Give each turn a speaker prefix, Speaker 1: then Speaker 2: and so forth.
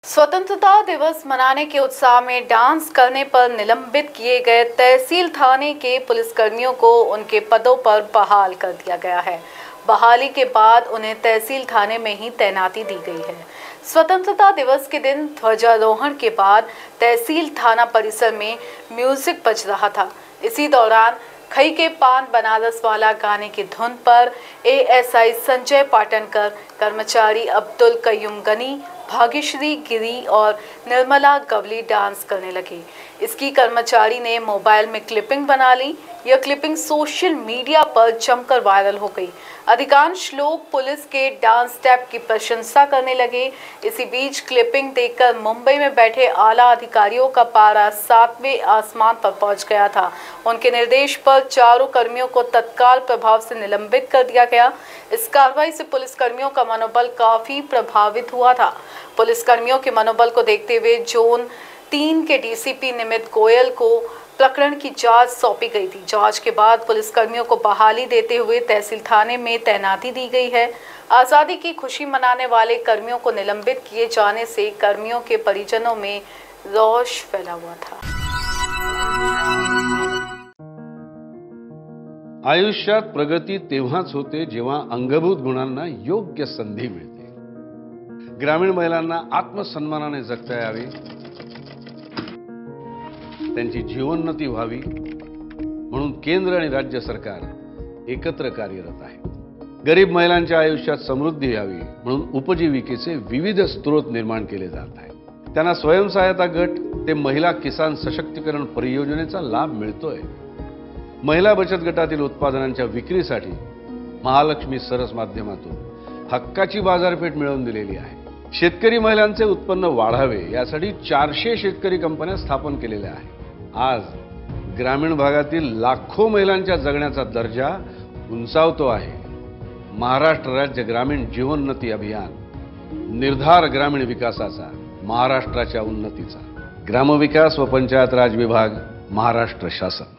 Speaker 1: स्वतंत्रता दिवस मनाने के उत्साह में डांस करने पर निलंबित किए गए तहसील थाने के पुलिसकर्मियों को उनके पदों पर बहाल कर दिया गया है। बहाली के बाद उन्हें तहसील थाने में ही तैनाती दी गई है। स्वतंत्रता दिवस के दिन ध्वजारोहण के बाद तहसील थाना परिसर में म्यूजिक बज रहा था। इसी दौरान खई के पान बनारस वाला गाने की धुन पर एएसआई संजय पाटनकर, कर्मचारी अब्दुल कयूम गनी, भाग्यश्री गिरी और निर्मला गवली डांस करने लगे। इसकी कर्मचारी ने मोबाइल में क्लिपिंग बना ली। यह क्लिपिंग सोशल मीडिया पर जमकर वायरल हो गई। अधिकांश लोग पुलिस के डांस स्टेप की प्रशंसा करने लगे। इसी बीच क्लिपिंग देखकर मुंबई में बैठे आला अधिकारियों का पारा 7वें आसमान पर पहुंच गया था। उनके निर्देश पर चारों कर्मियों को तत्काल प्रभाव से निलंबित कर दिया गया। इस कार्रवाई से पुलिसकर्मियों का मनोबल काफी प्रभावित हुआ था। पुलिसकर्मियों के मनोबल को देखते हुए जोन 3 के डीसीपी निमित गोयल को प्रकरण की जांच सौंपी गई थी। जांच के बाद पुलिसकर्मियों को बहाली देते हुए तहसील थाने में तैनाती दी गई है। आज़ादी की खुशी मनाने वाले कर्मियों को निलंबित किए जाने से कर्मियों के परिजनों में रोष फैला हुआ था।
Speaker 2: आयुष्यात प्रगती तेव्हाच होते जेव्हा अंगभूत गुणांना योग्य संधी मिळते। ग्रामीण महिलांना आत्मसन्मानाने जगता यावे, त्यांची जीवनोन्नती व्हावी म्हणून केंद्र आणि राज्य सरकार एकत्र कार्यरत आहे। गरीब महिलांच्या आयुष्यात समृद्धी यावी म्हणून उपजीविकेचे विविध स्रोत निर्माण केले जात आहेत। त्यांना स्वयंसहायता गट ते महिला किसान सशक्तीकरण परियोजनेचा लाभ मिळतोय। महिला बचत गटातील उत्पादनांच्या विक्रीसाठी महालक्ष्मी सरस माध्यमातून हक्काची बाजारपेठ मिळवून दिलेली आहे। शेतकरी महिलांचे उत्पन्न वाढावे यासाठी 400 शेतकरी कंपन्या स्थापन केलेल्या आहेत। आज ग्रामीण भागातील लाखो महिलांच्या जगण्याचा दर्जा उंचावतो आहे। महाराष्ट्र राज्य ग्रामीण जीवनोन्नती अभियान, निर्धार ग्रामीण विकासाचा, महाराष्ट्राच्या उन्नतीचा, ग्रामविकास व पंचायत राज विभाग, महाराष्ट्र शासन।